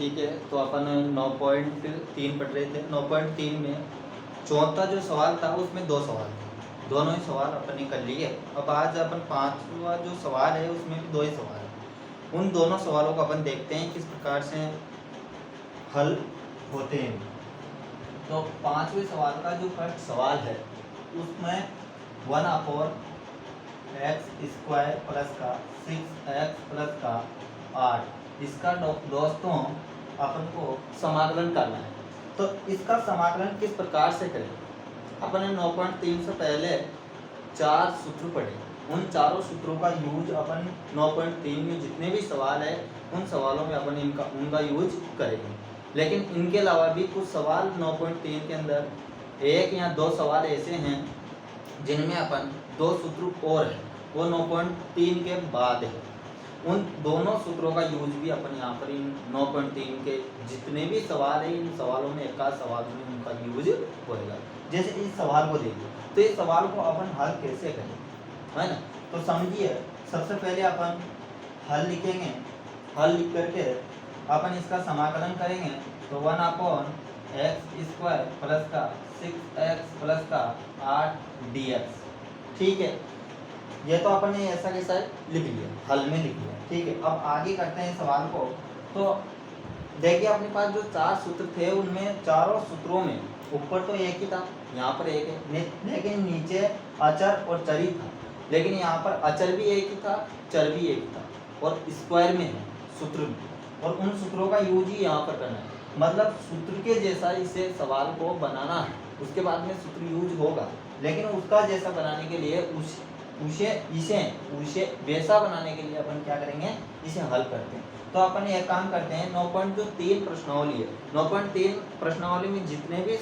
ठीक है, तो अपन 9.3 पढ़ रहे थे। 9.3 में चौथा जो सवाल था उसमें दो सवाल थे, दोनों ही सवाल अपन ने कर लिए। अब आज अपन पांचवा जो सवाल है उसमें भी दो ही सवाल है। उन दोनों सवालों को अपन देखते हैं किस प्रकार से हल होते हैं। तो पांचवें सवाल का जो फर्स्ट सवाल है उसमें 1/x² प्लस का 6x प्लस का 8 इसका दोस्तों अपन को समाकलन करना है। तो इसका समाकलन किस प्रकार से करें? अपन ने 9.3 से पहले 4 सूत्र पढ़े, उन चारों सूत्रों का यूज अपन 9.3 में जितने भी सवाल है उन सवालों में अपन उनका यूज करेंगे। लेकिन इनके अलावा भी कुछ सवाल 9.3 के अंदर एक या दो सवाल ऐसे हैं जिनमें अपन दो सूत्र और है, वो 9.3 के बाद है। उन दोनों सूत्रों का यूज भी अपन यहाँ पर इन 9.3 के जितने भी सवाल है इन सवालों में एक आध सवाल में उनका यूज होएगा। जैसे इस सवाल को देखिए, तो इस सवाल को अपन हल कैसे करें, है ना? तो समझिए, सबसे पहले अपन हल लिखेंगे। हल लिख करके अपन इसका समाकलन करेंगे। तो 1/x² प्लस का 6x प्लस का 8 dx। ठीक है, ये तो अपन ने ऐसा कैसा लिख लिया, हल में लिख लिया। ठीक है, अब आगे करते हैं सवाल को। तो देखिए अपने पास जो चार सूत्र थे उनमें चारों सूत्रों में ऊपर तो एक ही था, यहाँ पर एक है, लेकिन नीचे अचर और चर ही था। लेकिन यहाँ पर अचर भी एक ही था, चर भी एक ही था, और स्क्वायर में है सूत्र में, और उन सूत्रों का यूज ही यहाँ पर करना है। मतलब सूत्र के जैसा इसे सवाल को बनाना है, उसके बाद में सूत्र यूज होगा, लेकिन उसका जैसा बनाने के लिए उसे वैसा बनाने के लिए अपन क्या करेंगे, इसे हल करते हैं। तो अपन एक काम करते हैं, 9.3 प्रश्नावली है, 9.3 प्रश्नावली में जितने भी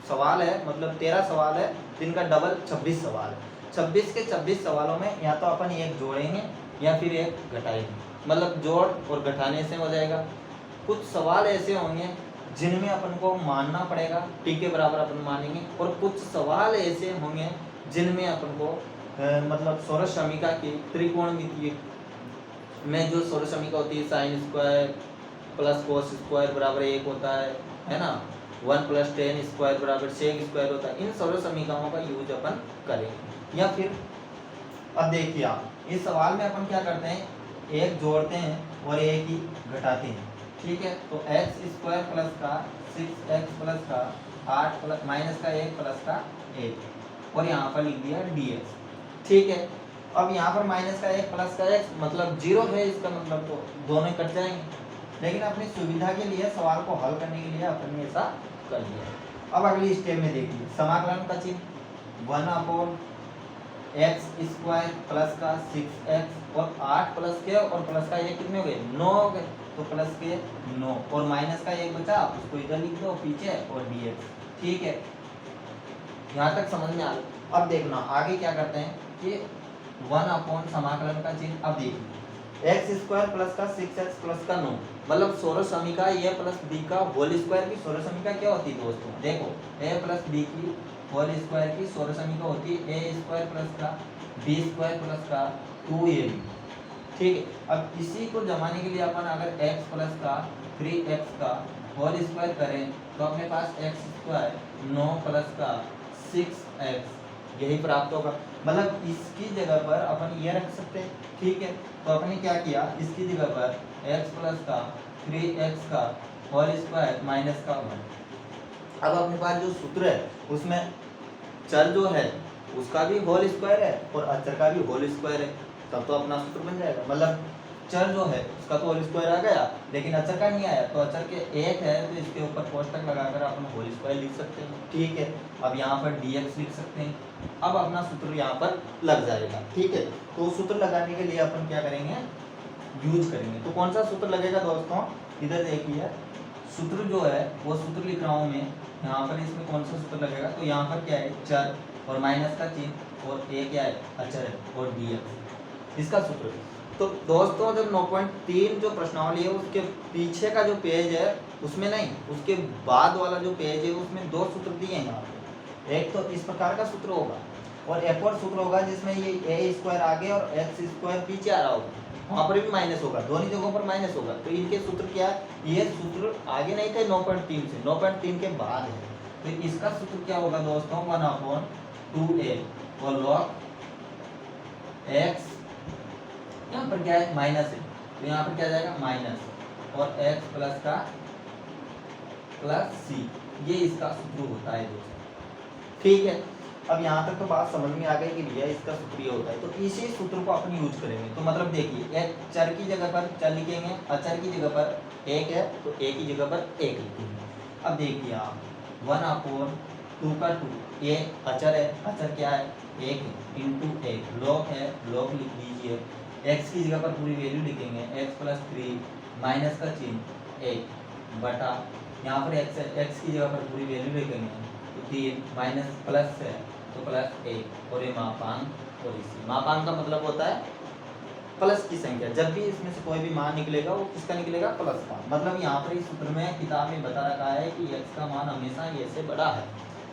सवाल है, मतलब 13 सवाल है, जिनका डबल 26 सवाल है। 26 के 26 सवालों में या तो अपन एक जोड़ेंगे या फिर एक घटाएंगे, मतलब जोड़ और घटाने से हो जाएगा। कुछ सवाल ऐसे होंगे जिनमें अपन को मानना पड़ेगा, टी के बराबर अपन मानेंगे, और कुछ सवाल ऐसे होंगे जिनमें अपन को मतलब सौरसमीका की त्रिकोणमितीय में जो सौरसमीका होती है sine square plus cos square बराबर 1 होता है ना, 1 + tan स्क्वायर बराबर sec स्क्वायर होता है। इन सौरसमीकाओं का यूज अपन करेंगे। या फिर अब देखिए आप इस सवाल में अपन क्या करते हैं, एक जोड़ते हैं और एक ही घटाते हैं। ठीक है, तो x² प्लस का 6x प्लस का 8 प्लस माइनस का 1 प्लस का 1 और यहाँ पर लिख दिया dx। ठीक है, अब यहाँ पर माइनस का 1 प्लस का 1 मतलब 0 है, इसका मतलब तो दोनों कट जाएंगे। लेकिन अपनी सुविधा के लिए सवाल को हल करने के लिए अपन ने ऐसा कर लिया। अब अगली स्टेप में देखिए, समाकलन का चिन्ह 1/x² प्लस का 6x और 8 प्लस के और प्लस का 1 कितने हो गए, 9 हो गए, तो प्लस के 9 और माइनस का 1 बचा, उसको इधर लिख दो पीछे और dx। ठीक है, यहाँ तक समझ में आ गया। अब देखना आगे क्या करते हैं कि 1 समाकलन का चिन्ह। अब देखिए x² प्लस का 6x प्लस का 9 मतलब सौरसमीका a प्लस b का होल स्क्वायर की सौरसमीका क्या होती है दोस्तों, देखो a प्लस b की होल स्क्वायर की सौरसमीका होती है a² प्लस का b² प्लस का 2ab। ठीक है, अब इसी को जमाने के लिए अपन अगर x प्लस का 3x का होल स्क्वायर करें तो अपने पास x² 9 प्लस का 6x यही प्राप्त होगा। मतलब इसकी जगह पर अपन ये रख सकते हैं। ठीक है, तो अपने क्या किया, इसकी जगह पर x प्लस का 3x का होल स्क्वायर माइनस का 1। अब अपने पास जो सूत्र है उसमें चर जो है उसका भी होल स्क्वायर है और अचर का भी होल स्क्वायर है, तब तो अपना सूत्र बन जाएगा। मतलब चर जो है उसका तो होल स्क्वायर आ गया लेकिन अचर का नहीं आया, तो अचर के 1 है तो इसके ऊपर कोष्टक लगाकर अपन होल स्क्वायर लिख सकते हैं। ठीक है, अब यहाँ पर dx लिख सकते हैं। अब अपना सूत्र यहाँ पर लग जाएगा। ठीक है, तो सूत्र लगाने के लिए अपन क्या करेंगे, यूज करेंगे। तो कौन सा सूत्र लगेगा दोस्तों, इधर देखिए सूत्र जो है वो सूत्र लिख रहा हूँ मैं, यहाँ पर इसमें कौन सा सूत्र लगेगा, तो यहाँ पर क्या है, चर और माइनस का चिन्ह और एक क्या है, अचर है और dx इसका सूत्र। तो दोस्तों जब 9.3 जो प्रश्नावली है उसके पीछे का जो पेज है उसमें नहीं, उसके बाद वाला जो पेज है उसमें दो सूत्र दिए हैं यहाँ पे। एक तो इस प्रकार का सूत्र होगा और एक और सूत्र होगा जिसमें ये a² आगे और x² पीछे आ रहा होगा। वहां पर भी माइनस होगा, दोनों जगहों पर माइनस होगा। तो इनके सूत्र क्या है, ये सूत्र आगे नहीं थे 9.3 से, 9.3 के बाद है। तो इसका सूत्र क्या होगा दोस्तों, 1/2a और log x, यहाँ पर क्या है माइनस है, तो यहाँ पर क्या जाएगा माइनस और x प्लस का प्लस c, ये इसका सूत्र होता है दोस्तों। ठीक है, अब यहाँ तक तो बात समझ में आ गई कि भैया इसका सूत्र ये होता है। तो इसी सूत्र को अपन यूज करेंगे। तो मतलब देखिए, एक चर की जगह पर चर लिखेंगे, अचर की जगह पर एक है तो एक की जगह पर एक लिखेंगे। अब देखिए आप 1/2 का 2, ये अचर है, अचर क्या है एक है, इंटू एक, लॉग है, लॉग लिख लीजिए। एक्स की जगह पर पूरी वैल्यू लिखेंगे, एक्स प्लस 3 माइनस का चिन्ह एक बटा, यहाँ पर एक्स की जगह पर पूरी वैल्यू लिखेंगे तो 3 माइनस प्लस है तो प्लस 1, और ये मापांक और इसी मापांक का मतलब होता है प्लस की संख्या। जब भी इसमें से कोई भी मान निकलेगा वो किसका निकलेगा, प्लस का। मतलब यहाँ पर इस सूत्र में किताब में बता रखा है कि x का मान हमेशा ये से बड़ा है,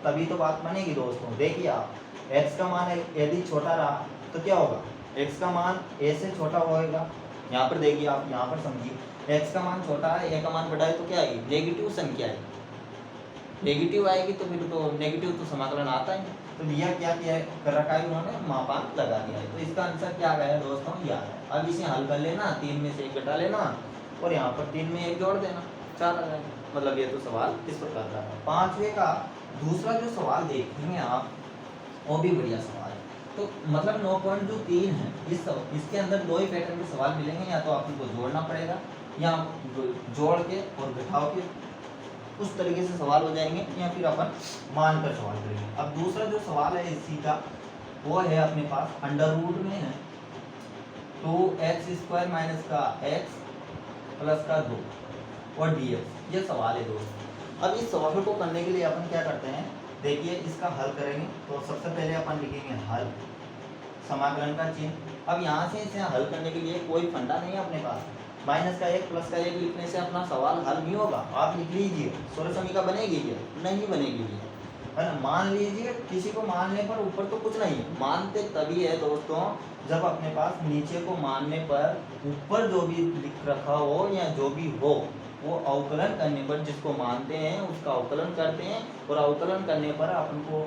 तभी तो बात बनेगी दोस्तों। देखिए आप, x का मान यदि छोटा रहा तो क्या होगा, x का मान a से छोटा होएगा। यहाँ पर देखिए आप, यहाँ पर समझिए, x का मान छोटा है, a का मान बड़ा है तो क्या आएगी, नेगेटिव संख्या है, नेगेटिव आएगी तो फिर तो नेगेटिव तो समाकलन आता ही। तो भैया क्या किया कर रखा है उन्होंने, मापांक लगा दिया है। तो इसका आंसर क्या आ गया दोस्तों, ये आ गया। अब इसे हल कर लेना, 3 में से 1 घटा लेना और यहाँ पर 3 में 1 जोड़ देना, 4 आ जाएगा। मतलब ये तो सवाल इस प्रकार का है। पांचवे का दूसरा जो सवाल देखेंगे आप, वो भी बढ़िया सवाल है। तो मतलब 9.3 है, इसके अंदर दो ही पैटर्न के सवाल मिलेंगे, या तो आपको जोड़ना पड़ेगा या जोड़ के और घटाव के उस तरीके से सवाल हो जाएंगे, या फिर अपन मान कर सवाल करेंगे। अब दूसरा जो सवाल है इसी का, वो है अपने पास अंडर रूट में है 2x² माइनस का x प्लस का 2 और dx, ये सवाल है दोस्तों। अब इस सवाल को करने के लिए अपन क्या करते हैं, देखिए इसका हल करेंगे। तो सबसे पहले अपन लिखेंगे हल, समाकलन का चिन्ह। अब यहाँ से इसे हल करने के लिए कोई फंडा नहीं है अपने पास, माइनस का 1 प्लस का 1 लिखने से अपना सवाल हल नहीं होगा। आप लिख लीजिए, सोलह समीका बनेगी क्या, नहीं बनेगी है ना। मान लीजिए किसी को मानने पर ऊपर तो कुछ नहीं है, मानते तभी है दोस्तों जब अपने पास नीचे को मानने पर ऊपर जो भी लिख रखा हो या जो भी हो वो अवकलन करने पर जिसको मानते हैं उसका अवकलन करते हैं, और अवकलन करने पर अपन को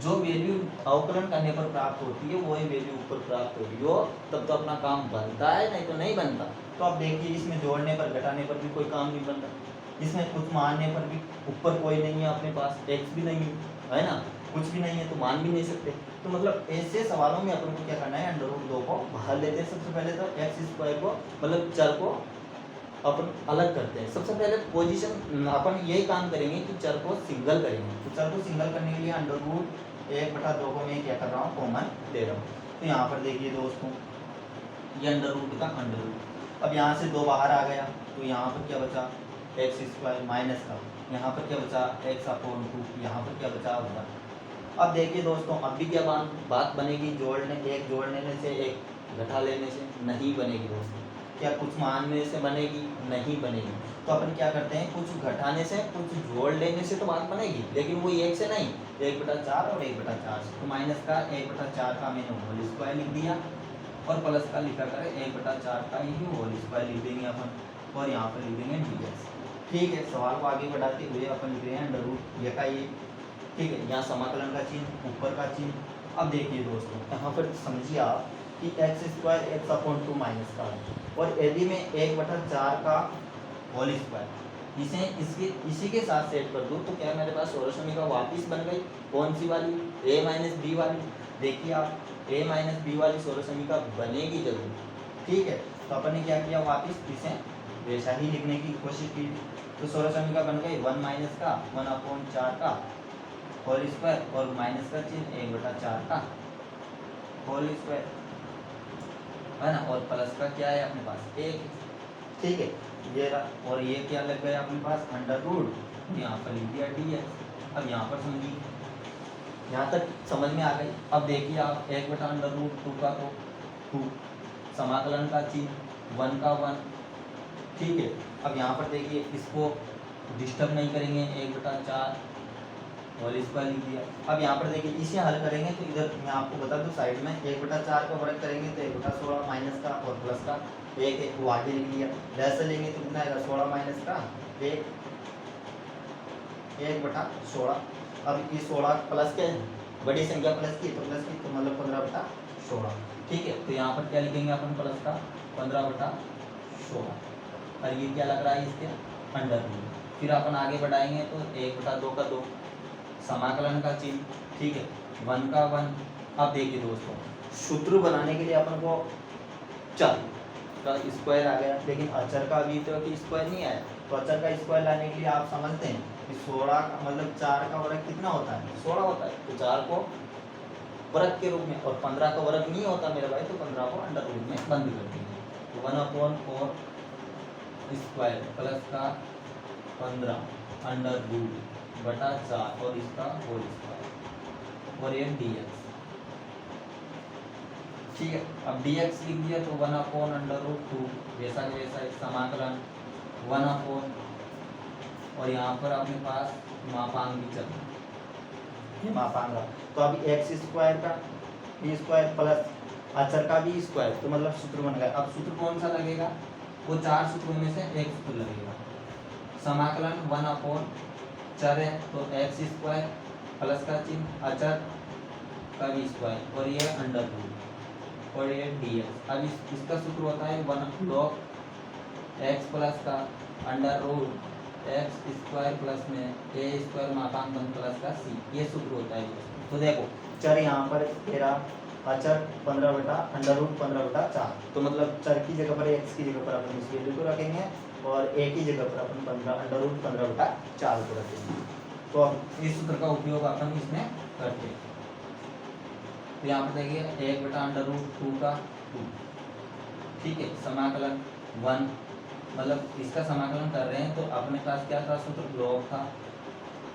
जो वैल्यू अवकलन करने पर प्राप्त होती है वही वैल्यू ऊपर प्राप्त होगी हो, तब तो अपना काम बनता है, नहीं तो नहीं बनता। तो आप देखिए इसमें जोड़ने पर घटाने पर भी कोई काम नहीं बनता, इसमें कुछ मानने पर भी ऊपर कोई नहीं है अपने पास, x भी नहीं है ना, कुछ भी नहीं है तो मान भी नहीं सकते। तो मतलब ऐसे सवालों में अपन को क्या करना है, √2 को बाहर लेते हैं। सबसे पहले तो x² को मतलब चर को अपन अलग करते हैं। सबसे पहले पोजीशन अपन यही काम करेंगे कि चर को सिंगल करेंगे। तो चर को सिंगल करने के लिए √1/2 को मैं क्या कर रहा हूँ, कॉमन ले रहा हूँ। तो यहाँ पर देखिए दोस्तों, ये अंडर का अंडर रूट, अब यहाँ से 2 बाहर आ गया तो यहाँ पर क्या बचा, x² माइनस का, यहाँ पर क्या बचा x/2, यहाँ पर क्या बचा 1। अब देखिए दोस्तों, अब भी क्या बात बनेगी, जोड़ने, एक जोड़ने से एक घटा लेने से नहीं बनेगी दोस्तों। क्या कुछ मानने से बनेगी, नहीं बनेगी। तो अपन क्या करते हैं, कुछ घटाने से कुछ जोड़ लेने से तो बात बनेगी, लेकिन वो 1 से नहीं, 1/4 और 1/4 से। तो माइनस का 1/4 का मैंने होल स्क्वायर लिख दिया और प्लस का लिखा करें 1/4 का ही होल स्क्वायर लिख देंगे अपन, और यहाँ पर लिख देंगे dx। ठीक है, सवाल को आगे बढ़ाते हुए अपन लिख रहे हैं √ ये का ये, ठीक है, यहाँ समाकलन का चिन्ह, ऊपर का चिन्ह। अब देखिए दोस्तों, यहाँ पर समझिए आप कि x² x/2 माइनस का है, और यदि मैं 1/4 का होल स्क्वायर इसी के साथ सेट कर दूँ तो क्या मेरे पास सोलह समीका वापिस बन गई, कौन सी वाली, a-b वाली। देखिए आप, a-b वाली सोलह समीका बनेगी जरूर। ठीक है, तो अपन ने क्या किया, वापिस इसे वैसा ही लिखने की कोशिश की। तो सोलह समीका बन गई 1 माइनस का 1/4 का होल स्क्वायर और माइनस का चिन्ह 1/4 का होल स्क्वायर है ना, और प्लस का क्या है अपने पास 1। ठीक है, ये रहा, और ये क्या लग गया अपने पास √, यहाँ पर लिख दिया dx। अब यहाँ पर समझिए, यहाँ तक समझ में आ गई। अब देखिए आप, 1/√2 का तो 2, समाकलन का चिन्ह 1 का 1। ठीक है, अब यहाँ पर देखिए इसको डिस्टर्ब नहीं करेंगे, 1/4 होल स्क्वायर लिख दिया। अब यहाँ पर देखिए इसे हल करेंगे तो इधर मैं आपको बता दूं साइड में 1/4 का वर्ग करेंगे तो 1/16 माइनस का और प्लस का एक है वो आगे लिख लिया। वैसे लेंगे तो कितना आएगा 16 माइनस का 1/16। अब ये 16 प्लस के बड़ी संख्या प्लस की तो मतलब 15/16। ठीक है, तो यहाँ पर क्या लिखेंगे अपन प्लस का 15/16 और ये क्या लग रहा है इसके अंडर रूट। फिर अपन आगे बढ़ाएंगे तो 1/2 का 2 समाकलन का चिन्ह। ठीक है, 1 का 1। अब देखिए दोस्तों सूत्र बनाने के लिए अपन को चर का स्क्वायर आ गया, लेकिन अचर का अभी तो स्क्वायर नहीं आया। तो अचर का स्क्वायर लाने के लिए आप समझते हैं कि 16 का मतलब 4 का वर्ग कितना होता है 16 होता है। तो 4 को वर्ग के रूप में और 15 का वर्ग नहीं होता मेरे भाई, तो 15 को अंडर रूट में बंद कर देंगे। तो 1/4 स्क्वायर प्लस का 15 अंडर रूट बटा 4 और इसका होल स्क्वायर और ये dx। ठीक है, अब dx लिख दिया तो 1/√2 वैसा का वैसा समाकलन 1 और यहाँ पर अपने पास मापांक भी चल रहा है, ये मापांक रहा। तो अब x स्क्वायर का b स्क्वायर प्लस अचर का b स्क्वायर, तो मतलब सूत्र बन गया। अब सूत्र कौन सा लगेगा, वो 4 सूत्रों में से एक सूत्र लगेगा। समाकलन 1 चर है तो x स्क्वायर प्लस का चिन्ह अचर का b स्क्वायर और ये अंडर रूट और ये dx। अब इसका सूत्र होता है 1 log x प्लस का under root x square plus में ए स्क्वायर मापांक प्लस का c, ये सूत्र होता है। तो देखो चर यहाँ पर तेरा अचर 15/√15/4, तो मतलब चर की जगह पर x की जगह पर अपन इस वैल्यू को रखेंगे और a की जगह पर अपन 15/√15/4 को रखेंगे। तो अब इस सूत्र का उपयोग अपन इसमें करते हैं। तो यहाँ पर देखिए 1/√2 का 2। ठीक है, समाकलन 1 मतलब इसका समाकलन कर रहे हैं तो अपने पास क्या था सूत्र log था।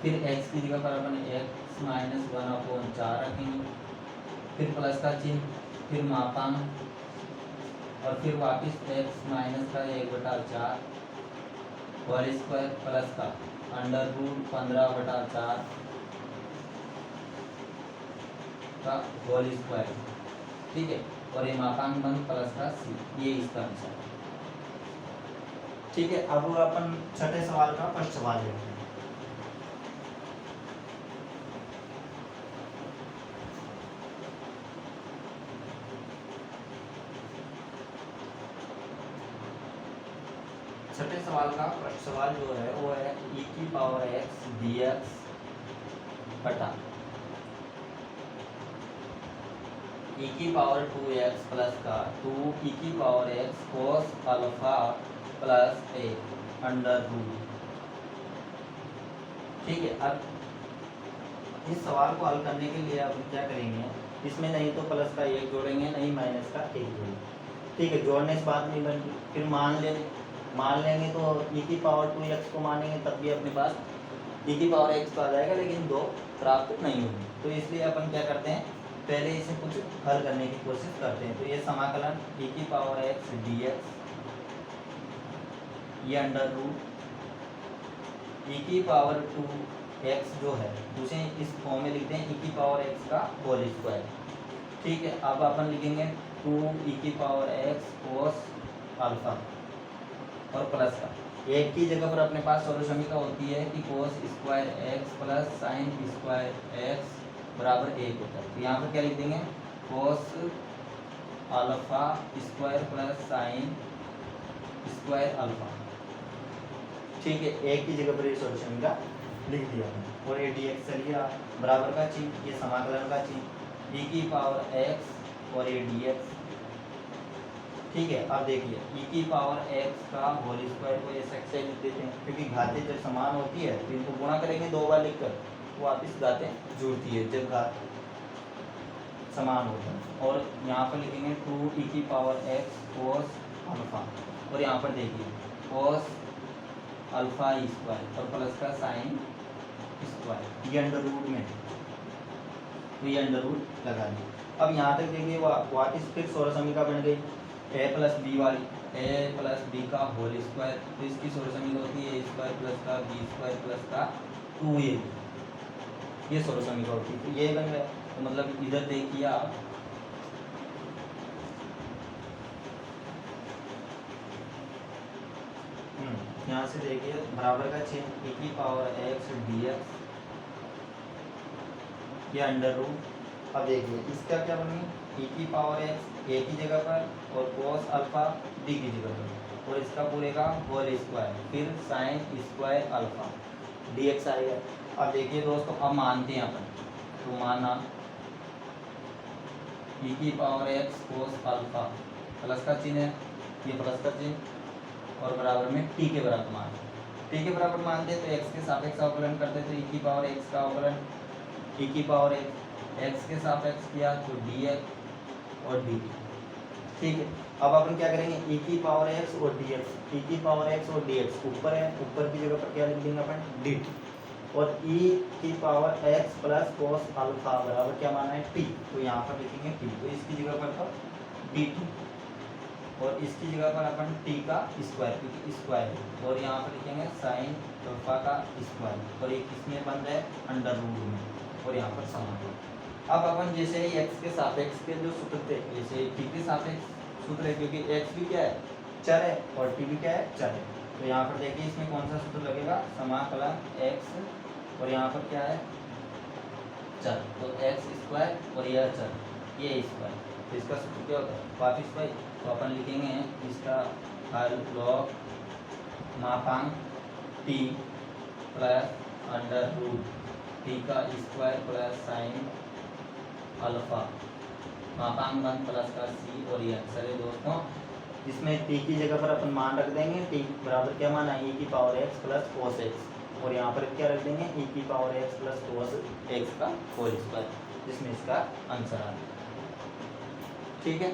फिर x की जगह पर अपन x - 1/4 रखेंगे, फिर प्लस का चिन्ह, फिर मापांक और फिर वापस x माइनस का 1/4 होल स्क्वायर प्लस का अंडर रूट 15/4 का होल स्क्वायर। ठीक है, और ये मापांक बन प्लस का c, ये इसका आंसर है। ठीक है, अब अपन छठे सवाल का फर्स्ट सवाल लेते हैं। छठे सवाल का फर्स्ट सवाल जो है वो है e की पावर x dx बटा e की पावर 2x प्लस का 2 e की power x cos alpha plus a under root. ठीक है, अब इस सवाल को हल करने के लिए आप क्या करेंगे, इसमें नहीं तो प्लस का 1 जोड़ेंगे, नहीं माइनस का 1 जोड़ेंगे। ठीक है, जोड़ने से बात नहीं बनती। फिर मान लेंगे तो e की पावर 2x को मानेंगे तब भी अपने पास e की पावर x तो आ जाएगा, लेकिन 2 प्राप्त नहीं होगी। तो इसलिए अपन क्या करते हैं, पहले इसे कुछ हल करने की कोशिश करते हैं। तो ये समाकलन e की पावर x dx ये अंडर रूट e की पावर 2x जो है उसे इस फॉर्म में लिखते हैं e की पावर x का होल स्क्वायर। ठीक है, अब अपन लिखेंगे 2 e की पावर x cos अल्फा और प्लस का एक की जगह पर अपने पास सर्वसमीकरण होती है कि cos square x plus sine square x बराबर 1 होता है। तो यहाँ पर क्या लिख देंगे cos alpha square plus sine square alpha. ठीक है, एक की जगह पर ये सॉल्यूशन का लिख दिया और ये dx चलिए बराबर का चिन्ह, ये समाकलन का चिन्ह e की पावर x और ये dx। ठीक है, अब देखिए e की पावर x का होल स्क्वायर को ऐसे से लिख देते हैं, क्योंकि घातें जब समान होती है तो इनको गुणा करेंगे 2 बार लिखकर, वापस घातें जुड़ती है जब घात समान होता है। और यहाँ पर लिखेंगे 2 e की पावर x cos अल्फा और यहाँ पर देखिए cos अल्फा स्क्वायर और प्लस का साइन स्क्वायर, ये अंडर रूट में तो ये अंडर रूट लगा दिया। अब यहाँ तक देखिए वापस फिर सौरसमीकरण बन गई a प्लस बी वाली, a प्लस बी का होल स्क्वायर। तो इसकी सौरसमीकरण होती है a स्क्वायर प्लस का b स्क्वायर प्लस का 2a। ये 16 समीकरण थी, तो ये बन गया। तो मतलब इधर देखिए आप यहाँ से देखिए बराबर का चिन्ह e की पावर x dx ये अंडर रूट। अब देखिए इसका क्या बनेगा e की पावर x a की जगह पर और cos अल्फा b की जगह पर, और इसका पूरे का होल स्क्वायर, फिर साइन स्क्वायर अल्फा dx आएगा। अब देखिए दोस्तों, अब मानते हैं अपन, तो माना e की power x cos alpha, plus का चिन्ह है, ये प्लस का चिन्ह, और बराबर में t के बराबर मान, t के बराबर मानते हैं तो x के सापेक्ष अवकलन करते तो e की पावर x का अवकलन e की पावर x के सापेक्ष किया तो dx और dt। ठीक है, अब अपन क्या करेंगे, e की पावर x और dx, e की पावर x और dx ऊपर है, ऊपर की जगह पर क्या लिख देंगे अपन dt, और e की power x plus cos alpha बराबर क्या माना है t, तो यहाँ पर लिखेंगे t, तो इसकी जगह पर तो dt, और इसकी जगह पर अपन t का स्क्वायर, क्योंकि स्क्वायर है, और यहाँ पर लिखेंगे साइन अल्फा का स्क्वायर, और ये किसमें बन रहा है अंडर रूट में, और यहाँ पर समाकलन। अब अपन जैसे ही x के सापेक्ष के जो सूत्र थे, जैसे t के सापेक्ष सूत्र है, क्योंकि x भी क्या है चर है और t भी क्या है चर है, तो यहाँ पर देखिए इसमें कौन सा सूत्र लगेगा, समाकलन x, और यहाँ पर क्या है चर, तो x स्क्वायर और यह चर ये स्क्वायर, तो इसका सूत्र क्या होता है वापिस भाई, तो अपन लिखेंगे इसका हल लॉग मापांक t plus under root t का स्क्वायर प्लस साइन अल्फा मापांक वन प्लस का c, और ये आंसर है दोस्तों। इसमें t की जगह पर अपन मान रख देंगे, t बराबर क्या माना e की power x plus cos x, और यहाँ पर क्या रख देंगे e की power x plus cos x का होल स्क्वायर, जिसमें इसका आंसर आ रहा है। ठीक है।